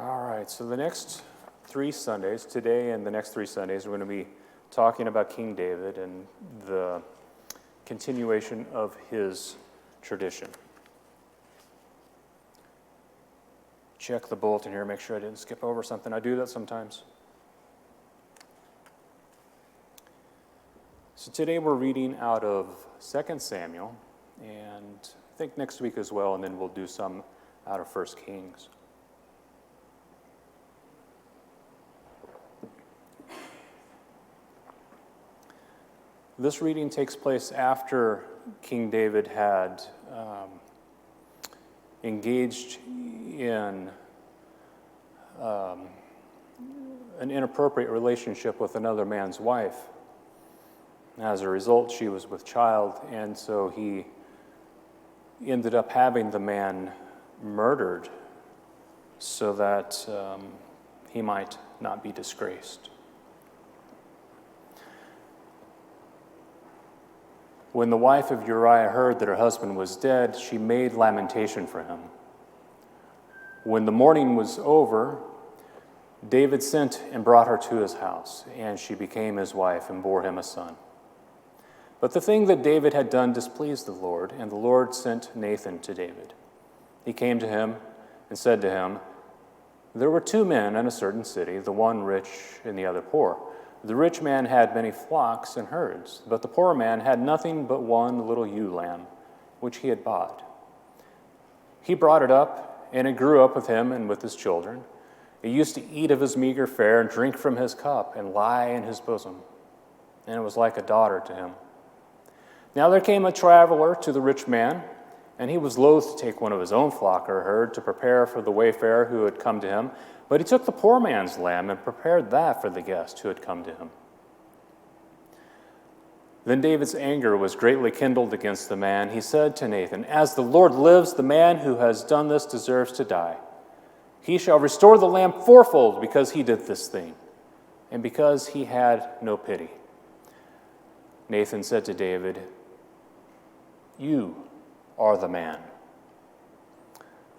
All right, so the next 3 Sundays, today and the next 3 Sundays, we're going to be talking about King David and the continuation of his tradition. Check the bulletin here, make sure I didn't skip over something. I do that sometimes. So today we're reading out of 2 Samuel, and I think next week as well, and then we'll do some out of 1 Kings. This reading takes place after King David had engaged in an inappropriate relationship with another man's wife. As a result, she was with child, and so he ended up having the man murdered so that he might not be disgraced. When the wife of Uriah heard that her husband was dead, she made lamentation for him. When the mourning was over, David sent and brought her to his house, and she became his wife and bore him a son. But the thing that David had done displeased the Lord, and the Lord sent Nathan to David. He came to him and said to him, "There were 2 men in a certain city, the one rich and the other poor. The rich man had many flocks and herds, but the poor man had nothing but one little ewe lamb, which he had bought. He brought it up, and it grew up with him and with his children. It used to eat of his meager fare and drink from his cup and lie in his bosom, and it was like a daughter to him. Now there came a traveler to the rich man, and he was loath to take one of his own flock or herd to prepare for the wayfarer who had come to him. But he took the poor man's lamb and prepared that for the guest who had come to him. Then David's anger was greatly kindled against the man. He said to Nathan, 'As the Lord lives, the man who has done this deserves to die. He shall restore the lamb fourfold because he did this thing, and because he had no pity.' Nathan said to David, 'You are the man.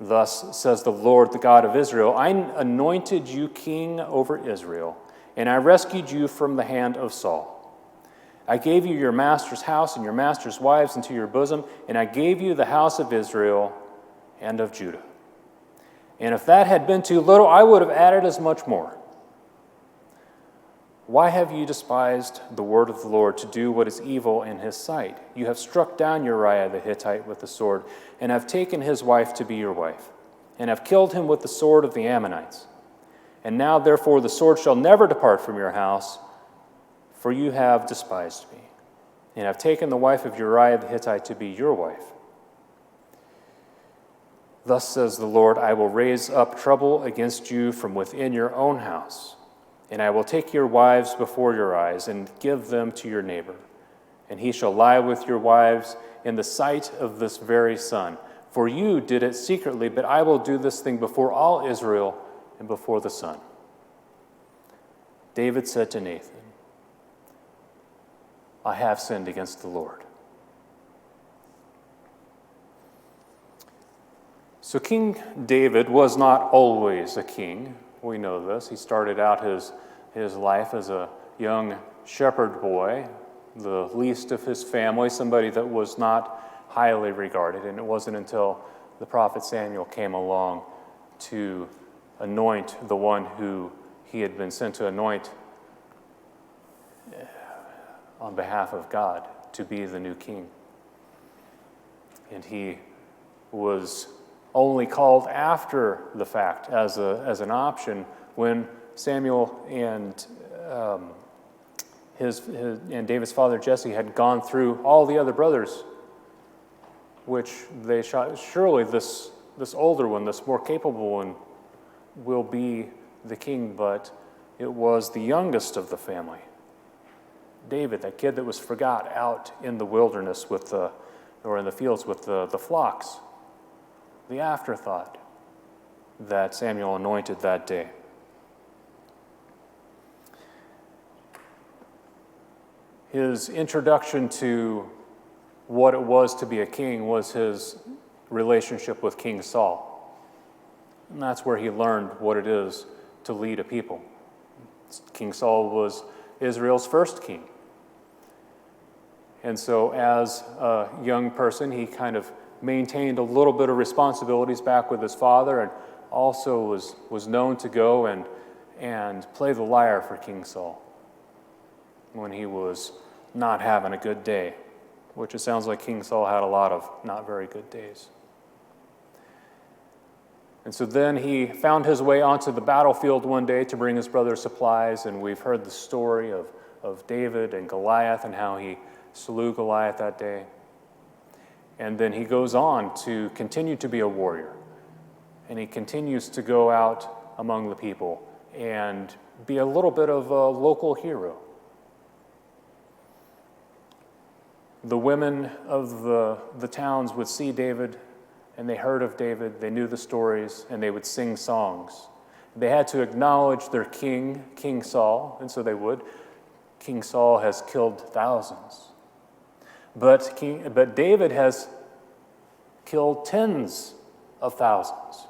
Thus says the Lord, the God of Israel, I anointed you king over Israel, and I rescued you from the hand of Saul. I gave you your master's house and your master's wives into your bosom, and I gave you the house of Israel and of Judah. And if that had been too little, I would have added as much more. Why have you despised the word of the Lord to do what is evil in his sight? You have struck down Uriah the Hittite with the sword, and have taken his wife to be your wife, and have killed him with the sword of the Ammonites. And now, therefore, the sword shall never depart from your house, for you have despised me, and have taken the wife of Uriah the Hittite to be your wife. Thus says the Lord, I will raise up trouble against you from within your own house, and I will take your wives before your eyes and give them to your neighbor. And he shall lie with your wives in the sight of this very sun. For you did it secretly, but I will do this thing before all Israel and before the sun.' David said to Nathan, 'I have sinned against the Lord.'" So King David was not always a king. We know this. He started out his life as a young shepherd boy, the least of his family, somebody that was not highly regarded. And it wasn't until the prophet Samuel came along to anoint the one who he had been sent to anoint on behalf of God to be the new king. And he was only called after the fact as an option when Samuel and and David's father Jesse had gone through all the other brothers, which they shot. Surely this older one, this more capable one, will be the king, but it was the youngest of the family, David, that kid that was forgot out in the wilderness or in the fields with the flocks. The afterthought that Samuel anointed that day. His introduction to what it was to be a king was his relationship with King Saul. And that's where he learned what it is to lead a people. King Saul was Israel's first king. And so as a young person, he kind of maintained a little bit of responsibilities back with his father, and also was known to go and play the lyre for King Saul when he was not having a good day, which it sounds like King Saul had a lot of not very good days. And so then he found his way onto the battlefield one day to bring his brother supplies, and we've heard the story of David and Goliath and how he slew Goliath that day. And then he goes on to continue to be a warrior, and he continues to go out among the people and be a little bit of a local hero. The women of the towns would see David, and they heard of David, they knew the stories, and they would sing songs. They had to acknowledge their king, King Saul, and so they would. King Saul has killed thousands. But David has killed tens of thousands.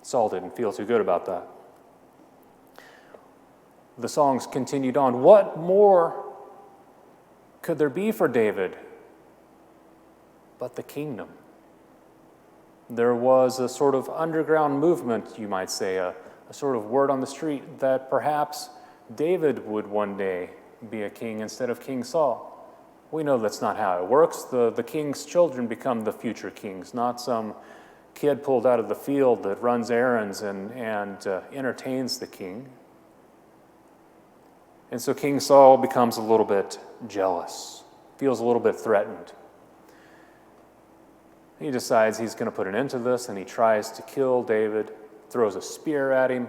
Saul didn't feel too good about that. The songs continued on. What more could there be for David but the kingdom? There was a sort of underground movement, you might say, a sort of word on the street that perhaps David would one day be a king instead of King Saul. We know that's not how it works. The king's children become the future kings, not some kid pulled out of the field that runs errands and entertains the king. And so King Saul becomes a little bit jealous, feels a little bit threatened. He decides he's going to put an end to this, and he tries to kill David, throws a spear at him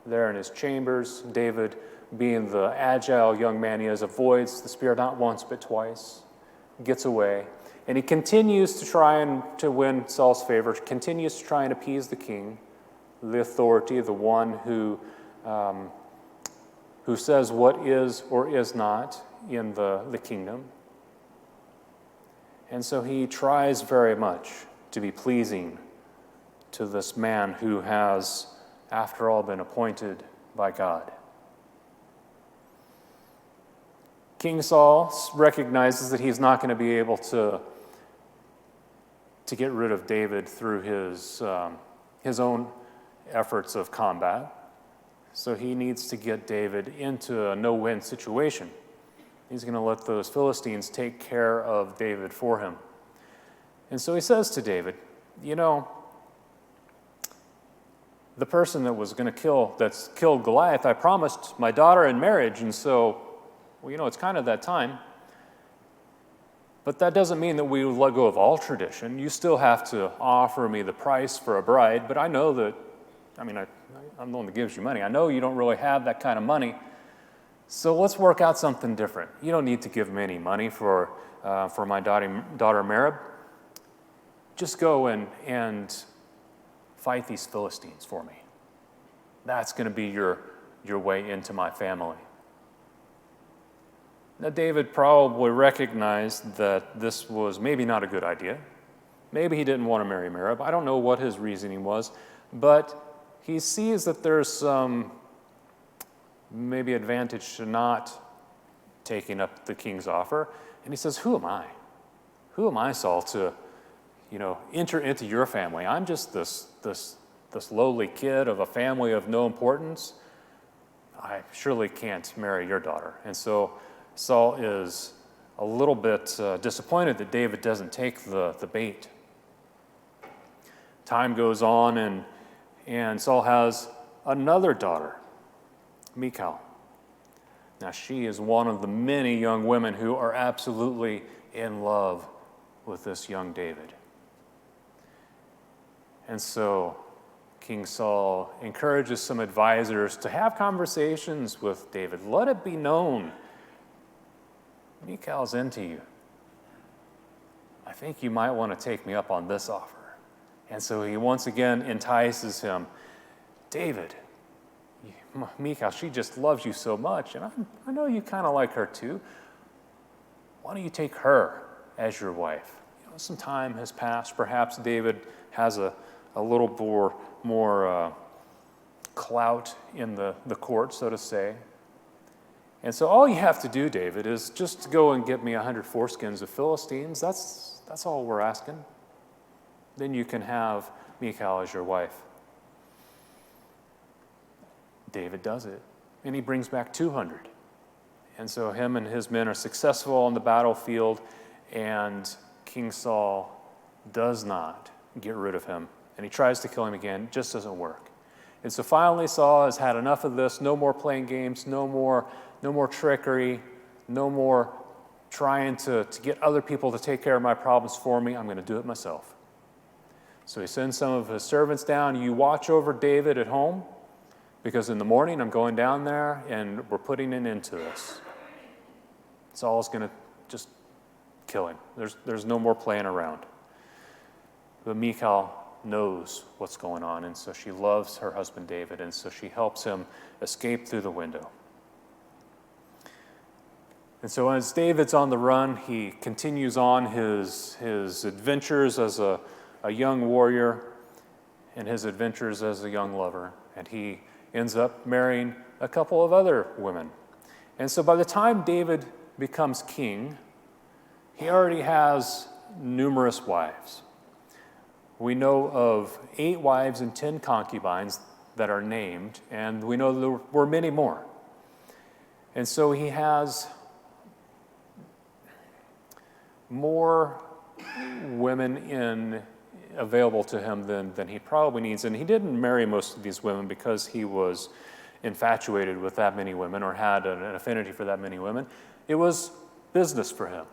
there in his chambers. David, being the agile young man he is, avoids the spear not once but twice, gets away. And he continues to try and to win Saul's favor, continues to try and appease the king, the authority, the one who says what is or is not in the kingdom. And so he tries very much to be pleasing to this man who has, after all, been appointed by God. King Saul recognizes that he's not going to be able to get rid of David through his own efforts of combat. So he needs to get David into a no-win situation. He's going to let those Philistines take care of David for him. And so he says to David, you know, the person that was going to that's killed Goliath, I promised my daughter in marriage, and so, well, you know, it's kind of that time. But that doesn't mean that we let go of all tradition. You still have to offer me the price for a bride, but I know that, I'm the one that gives you money. I know you don't really have that kind of money. So let's work out something different. You don't need to give me any money for my daughter Merab. Just go and fight these Philistines for me. That's going to be your way into my family. Now, David probably recognized that this was maybe not a good idea. Maybe he didn't want to marry Merab. I don't know what his reasoning was, but he sees that there's some maybe advantage to not taking up the king's offer. And he says, who am I? Who am I, Saul, to, enter into your family? I'm just this lowly kid of a family of no importance. I surely can't marry your daughter. And so Saul is a little bit disappointed that David doesn't take the bait. Time goes on, and Saul has another daughter, Michal. Now, she is one of the many young women who are absolutely in love with this young David. And so King Saul encourages some advisors to have conversations with David. Let it be known, Michal's into you. I think you might want to take me up on this offer. And so he once again entices him. David, Michal, she just loves you so much, and I know you kind of like her too. Why don't you take her as your wife? some time has passed. Perhaps David has a little more clout in the court, so to say. And so all you have to do, David, is just go and get me 100 foreskins of Philistines. That's all we're asking. Then you can have Michal as your wife. David does it, and he brings back 200. And so him and his men are successful on the battlefield, and King Saul does not get rid of him. And he tries to kill him again. It just doesn't work. And so finally Saul has had enough of this. No more playing games, no more trickery, no more trying to get other people to take care of my problems for me. I'm going to do it myself. So he sends some of his servants down. You watch over David at home, because in the morning I'm going down there and we're putting an end to this. Saul's going to just kill him. There's no more playing around. But Michal knows what's going on, and so she loves her husband David, and so she helps him escape through the window. And so as David's on the run, he continues on his adventures as a young warrior and his adventures as a young lover, and he ends up marrying a couple of other women. And so by the time David becomes king, he already has numerous wives. We know of 8 wives and 10 concubines that are named, and we know there were many more. And so he has more women available to him than he probably needs. And he didn't marry most of these women because he was infatuated with that many women or had an affinity for that many women. It was business for him.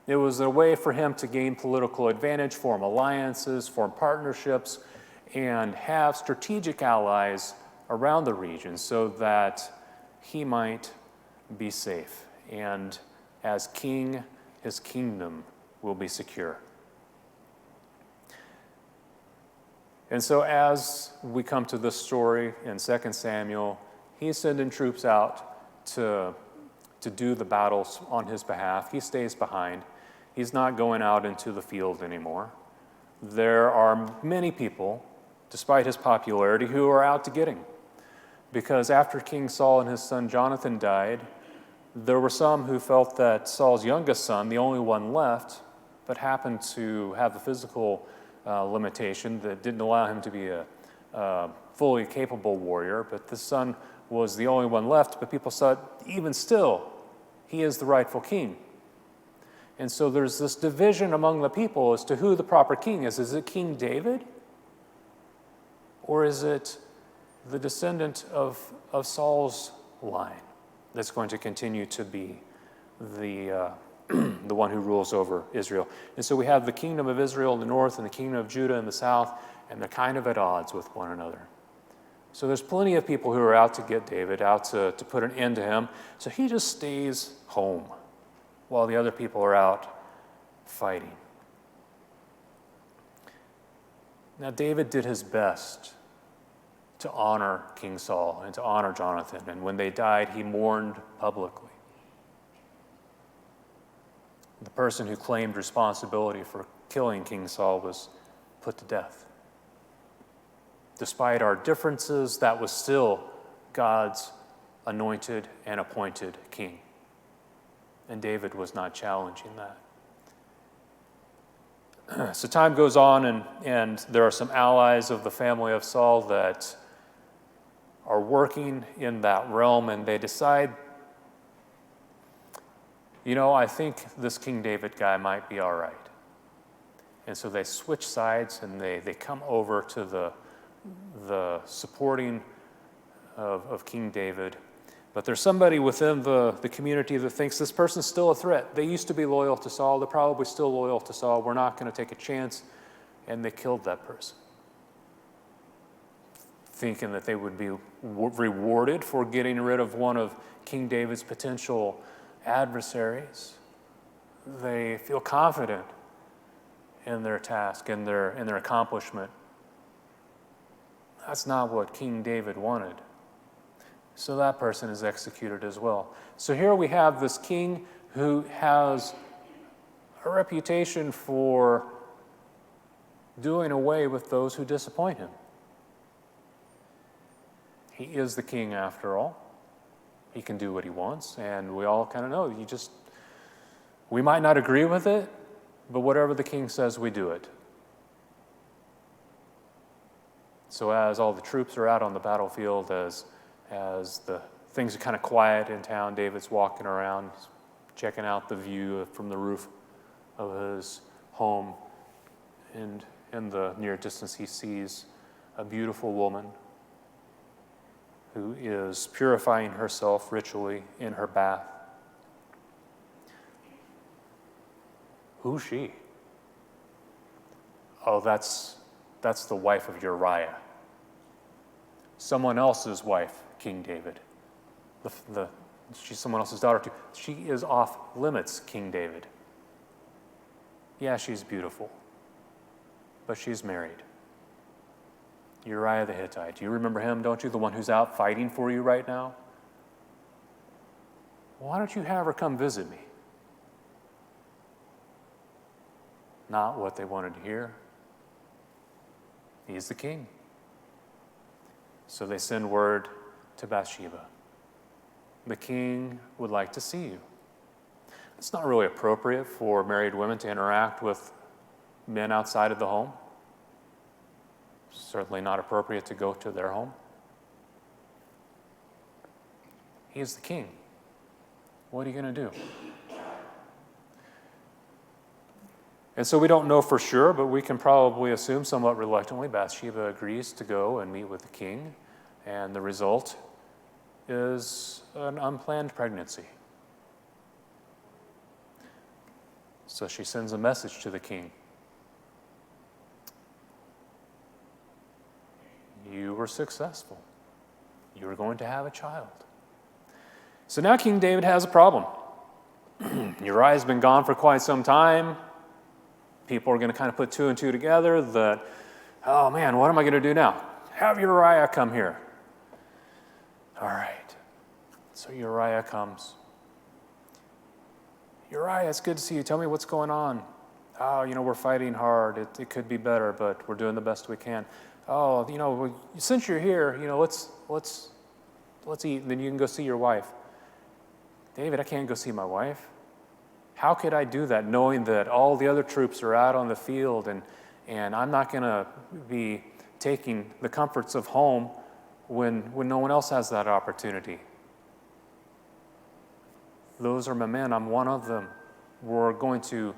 It was a way for him to gain political advantage, form alliances, form partnerships, and have strategic allies around the region so that he might be safe. And as king, his kingdom will be secure. And so as we come to this story in 2 Samuel, he's sending troops out to do the battles on his behalf. He stays behind. He's not going out into the field anymore. There are many people, despite his popularity, who are out to get him. Because after King Saul and his son Jonathan died, there were some who felt that Saul's youngest son, the only one left, but happened to have a physical limitation that didn't allow him to be a fully capable warrior, but this son was the only one left, but people said, even still, he is the rightful king. And so there's this division among the people as to who the proper king is. Is it King David? Or is it the descendant of Saul's line that's going to continue to be the one who rules over Israel? And so we have the kingdom of Israel in the north and the kingdom of Judah in the south, and they're kind of at odds with one another. So there's plenty of people who are out to get David, out to put an end to him. So he just stays home while the other people are out fighting. Now David did his best to honor King Saul and to honor Jonathan, and when they died, he mourned publicly. The person who claimed responsibility for killing King Saul was put to death. Despite our differences, that was still God's anointed and appointed king. And David was not challenging that. So time goes on, and there are some allies of the family of Saul that are working in that realm, and they decide, I think this King David guy might be all right. And so they switch sides, and they come over to the supporting of King David. But there's somebody within the community that thinks this person's still a threat. They used to be loyal to Saul. They're probably still loyal to Saul. We're not going to take a chance. And they killed that person, thinking that they would be rewarded for getting rid of one of King David's potential adversaries. They feel confident in their task and their accomplishment. That's not what King David wanted. So that person is executed as well. So here we have this king who has a reputation for doing away with those who disappoint him. He is the king after all. He can do what he wants, and we all kind of know, we might not agree with it, but whatever the king says, we do it. So as all the troops are out on the battlefield, as the things are kind of quiet in town, David's walking around, checking out the view from the roof of his home, and in the near distance he sees a beautiful woman who is purifying herself ritually in her bath. Who's she? Oh, that's the wife of Uriah. Someone else's wife, King David. She's someone else's daughter too. She is off limits, King David. Yeah, she's beautiful, but she's married. Uriah the Hittite. Do you remember him, don't you? The one who's out fighting for you right now? Why don't you have her come visit me? Not what they wanted to hear. He's the king. So they send word to Bathsheba. The king would like to see you. It's not really appropriate for married women to interact with men outside of the home. Certainly not appropriate to go to their home. He is the king. What are you going to do? And so we don't know for sure, but we can probably assume somewhat reluctantly Bathsheba agrees to go and meet with the king, and the result is an unplanned pregnancy. So she sends a message to the king. You were successful. You were going to have a child. So now King David has a problem. Uriah's been gone for quite some time. People are going to kind of put two and two together that, oh man, what am I going to do now? Have Uriah come here. All right. So Uriah comes. Uriah, it's good to see you. Tell me what's going on. Oh, we're fighting hard. It could be better, but we're doing the best we can. Oh, since you're here, let's eat, and then you can go see your wife. David, I can't go see my wife. How could I do that knowing that all the other troops are out on the field and I'm not going to be taking the comforts of home when no one else has that opportunity? Those are my men. I'm one of them. We're going to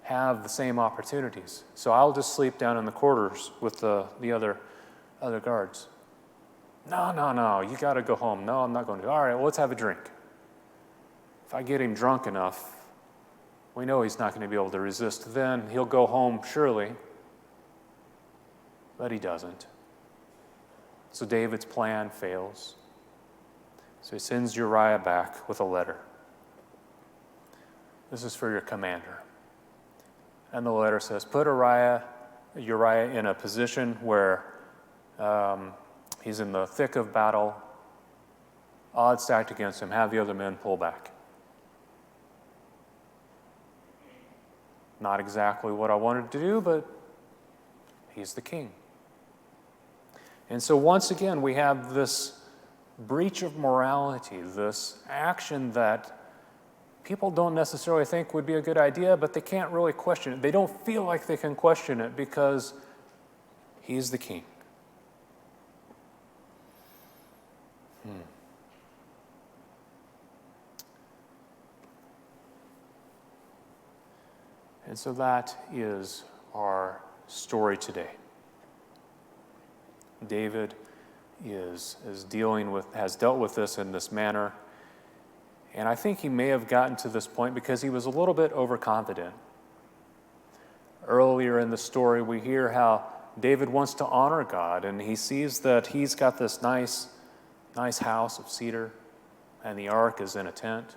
have the same opportunities. So I'll just sleep down in the quarters with the other guards. No, you got to go home. No, I'm not going to. All right, well, let's have a drink. If I get him drunk enough, we know he's not going to be able to resist. Then he'll go home, surely. But he doesn't. So David's plan fails. So he sends Uriah back with a letter. This is for your commander. And the letter says, put Uriah in a position where he's in the thick of battle, odds stacked against him, have the other men pull back. Not exactly what I wanted to do, but he's the king. And so once again, we have this breach of morality, this action that people don't necessarily think would be a good idea, but they can't really question it. They don't feel like they can question it because he's the king. And so that is our story today. David has dealt with this in this manner. And I think he may have gotten to this point because he was a little bit overconfident. Earlier in the story, we hear how David wants to honor God, and he sees that he's got this nice house of cedar, and the ark is in a tent,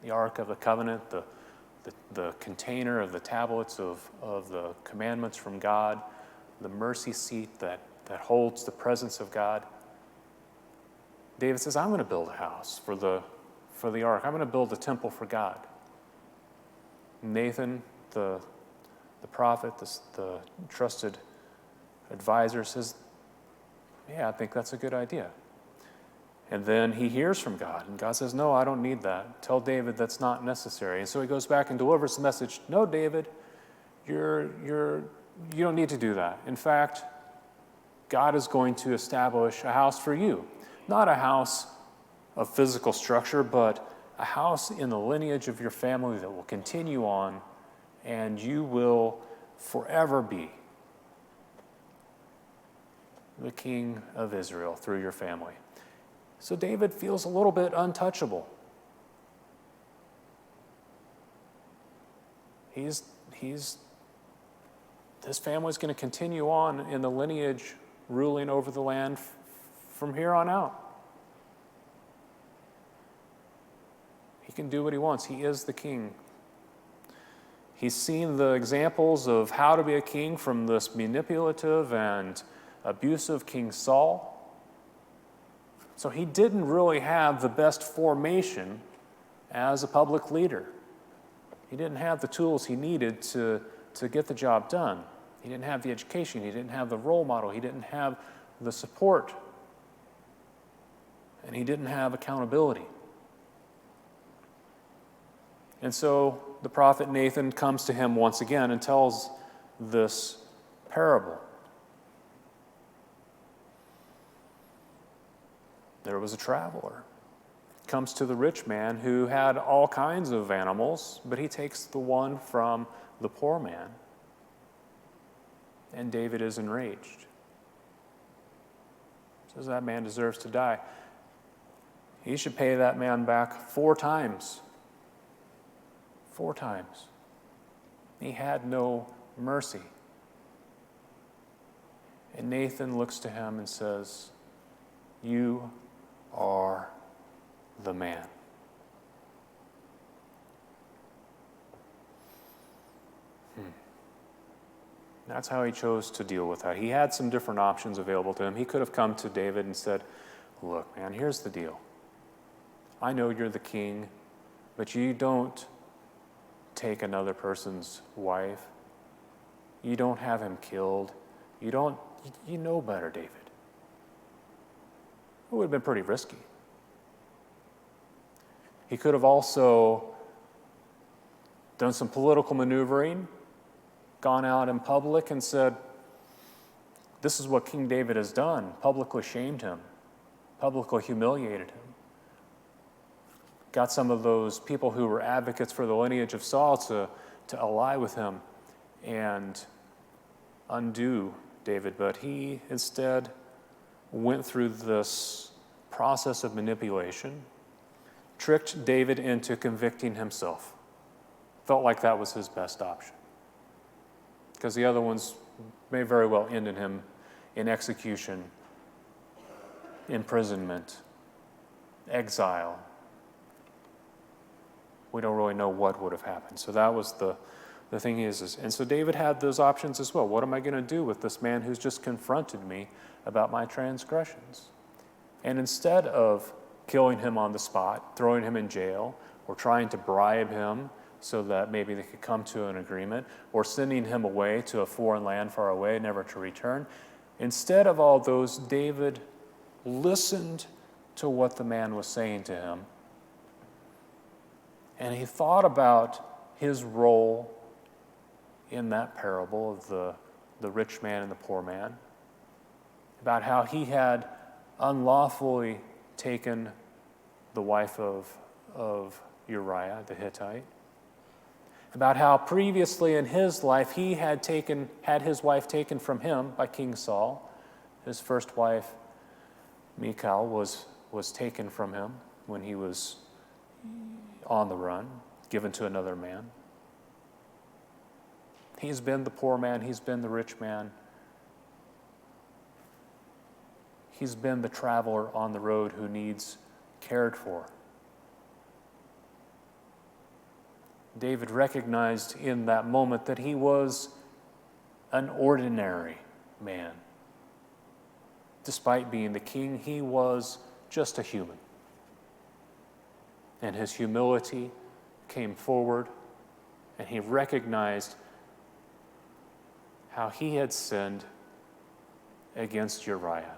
the ark of the covenant, the container of the tablets of the commandments from God, the mercy seat that holds the presence of God. David says, I'm going to build a house for the ark. I'm going to build a temple for God. Nathan the prophet, the trusted advisor, says, yeah, I think that's a good idea. And then he hears from God, and God says, no, I don't need that. Tell David that's not necessary. And so he goes back and delivers the message, no, David, you don't need to do that. In fact, God is going to establish a house for you. Not a house of physical structure, but a house in the lineage of your family that will continue on, and you will forever be the king of Israel through your family. So David feels a little bit untouchable. This family's going to continue on in the lineage ruling over the land from here on out. He can do what he wants. He is the king. He's seen the examples of how to be a king from this manipulative and abusive King Saul. So he didn't really have the best formation as a public leader. He didn't have the tools he needed to get the job done. He didn't have the education. He didn't have the role model. He didn't have the support. And he didn't have accountability. And so the prophet Nathan comes to him once again and tells this parable. There was a traveler. Comes to the rich man who had all kinds of animals, but he takes the one from the poor man. And David is enraged. Says that man deserves to die. He should pay that man back 4 times. 4 times. He had no mercy. And Nathan looks to him and says, "You are the man." That's how he chose to deal with that. He had some different options available to him. He could have come to David and said, "Look, man, here's the deal. I know you're the king, but you don't take another person's wife. You don't have him killed. You know better, David." It would have been pretty risky. He could have also done some political maneuvering, gone out in public and said, "This is what King David has done," publicly shamed him, publicly humiliated him. Got some of those people who were advocates for the lineage of Saul to ally with him and undo David. But he instead went through this process of manipulation, tricked David into convicting himself. Felt like that was his best option. Because the other ones may very well end in him in execution, imprisonment, exile. We don't really know what would have happened. So that was the thing is. And so David had those options as well. What am I going to do with this man who's just confronted me about my transgressions? And instead of killing him on the spot, throwing him in jail, or trying to bribe him so that maybe they could come to an agreement, or sending him away to a foreign land far away, never to return, instead of all those, David listened to what the man was saying to him. And he thought about his role in that parable of the rich man and the poor man, about how he had unlawfully taken the wife of Uriah the Hittite, about how previously in his life he had his wife taken from him by King Saul. His first wife, Michal, was taken from him when he was on the run, given to another man. He's been the poor man, he's been the rich man. He's been the traveler on the road who needs cared for. David recognized in that moment that he was an ordinary man. Despite being the king, he was just a human. And his humility came forward, and he recognized how he had sinned against Uriah,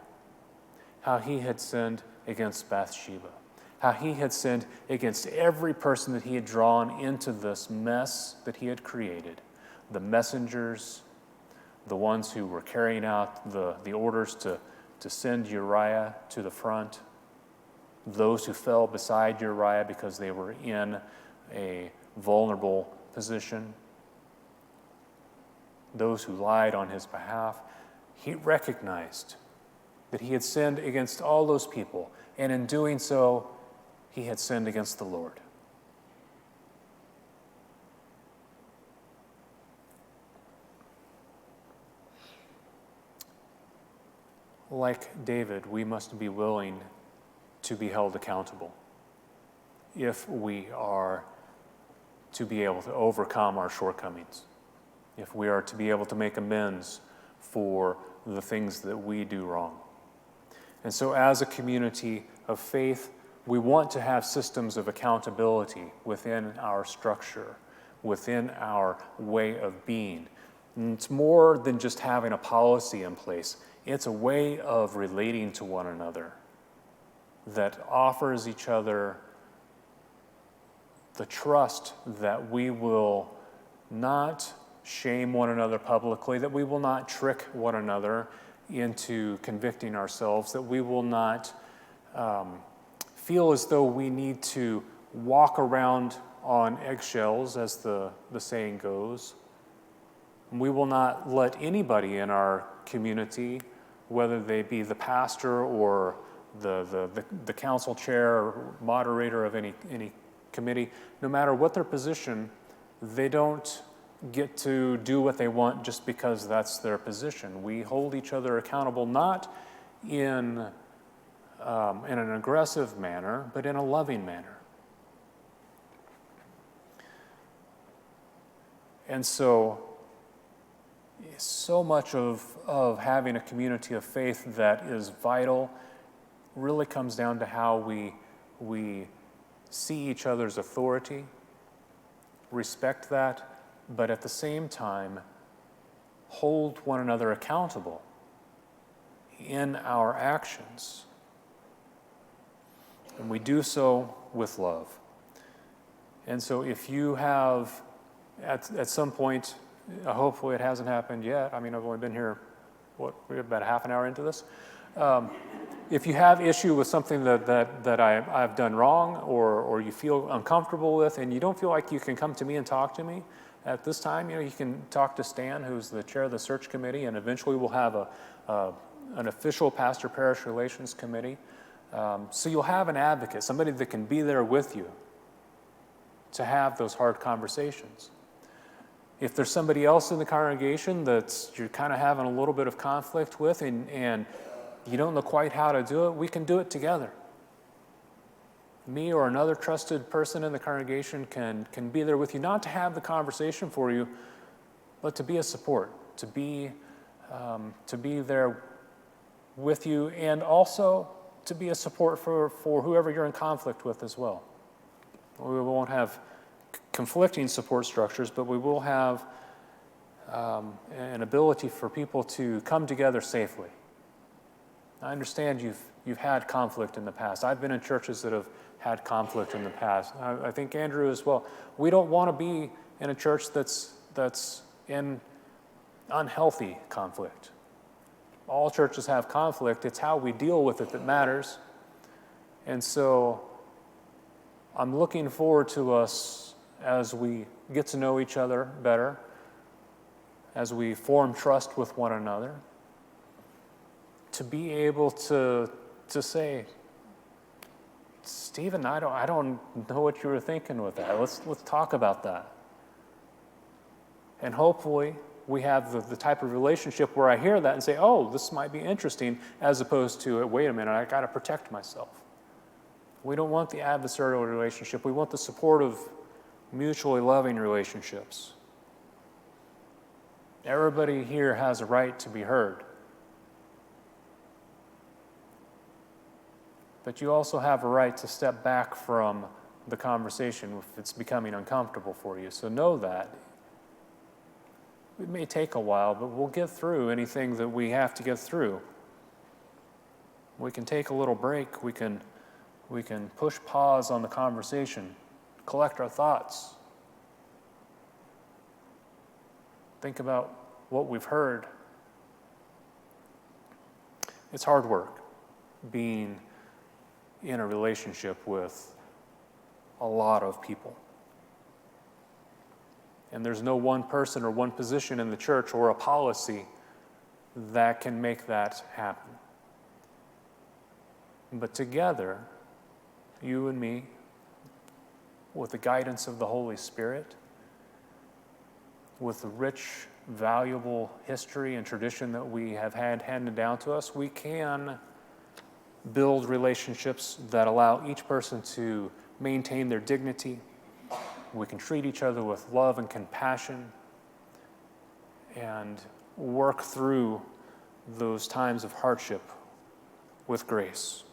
how he had sinned against Bathsheba, how he had sinned against every person that he had drawn into this mess that he had created, the messengers, the ones who were carrying out the orders to send Uriah to the front, those who fell beside Uriah because they were in a vulnerable position, those who lied on his behalf. He recognized that he had sinned against all those people, and in doing so, he had sinned against the Lord. Like David, we must be willing to be held accountable if we are to be able to overcome our shortcomings, if we are to be able to make amends for the things that we do wrong. And so as a community of faith, we want to have systems of accountability within our structure, within our way of being. And it's more than just having a policy in place. It's a way of relating to one another that offers each other the trust that we will not shame one another publicly, that we will not trick one another into convicting ourselves, that we will not feel as though we need to walk around on eggshells, as the saying goes. We will not let anybody in our community, whether they be the pastor or the council chair or moderator of any committee, no matter what their position, they don't get to do what they want just because that's their position. We hold each other accountable, not in an aggressive manner, but in a loving manner. And so much of having a community of faith that is vital really comes down to how we see each other's authority, respect that, but at the same time, hold one another accountable in our actions. And we do so with love. And so if you have, at some point, hopefully it hasn't happened yet. I mean, I've only been here, we're about half an hour into this. If you have issue with something that I've done wrong or you feel uncomfortable with and you don't feel like you can come to me and talk to me at this time, you can talk to Stan, who's the chair of the search committee, and eventually we'll have an official pastor-parish relations committee. So you'll have an advocate, somebody that can be there with you to have those hard conversations. If there's somebody else in the congregation that you're kind of having a little bit of conflict with and you don't know quite how to do it, we can do it together. Me or another trusted person in the congregation can be there with you, not to have the conversation for you, but to be a support, to be there with you, and also to be a support for whoever you're in conflict with as well. We won't have conflicting support structures, but we will have an ability for people to come together safely. I understand you've had conflict in the past. I've been in churches that have had conflict in the past. I think Andrew as well. We don't want to be in a church that's in unhealthy conflict. All churches have conflict. It's how we deal with it that matters. And so I'm looking forward to us as we get to know each other better, as we form trust with one another, to be able to say, Stephen, I don't know what you were thinking with that. Let's talk about that. And hopefully we have the type of relationship where I hear that and say, oh, this might be interesting, as opposed to, wait a minute, I got to protect myself. We don't want the adversarial relationship. We want the supportive, mutually loving relationships. Everybody here has a right to be heard. But you also have a right to step back from the conversation if it's becoming uncomfortable for you. So know that. It may take a while, but we'll get through anything that we have to get through. We can take a little break. We can push pause on the conversation, collect our thoughts. Think about what we've heard. It's hard work being in a relationship with a lot of people. And there's no one person or one position in the church or a policy that can make that happen. But together, you and me, with the guidance of the Holy Spirit, with the rich, valuable history and tradition that we have had handed down to us, we can build relationships that allow each person to maintain their dignity. We can treat each other with love and compassion and work through those times of hardship with grace.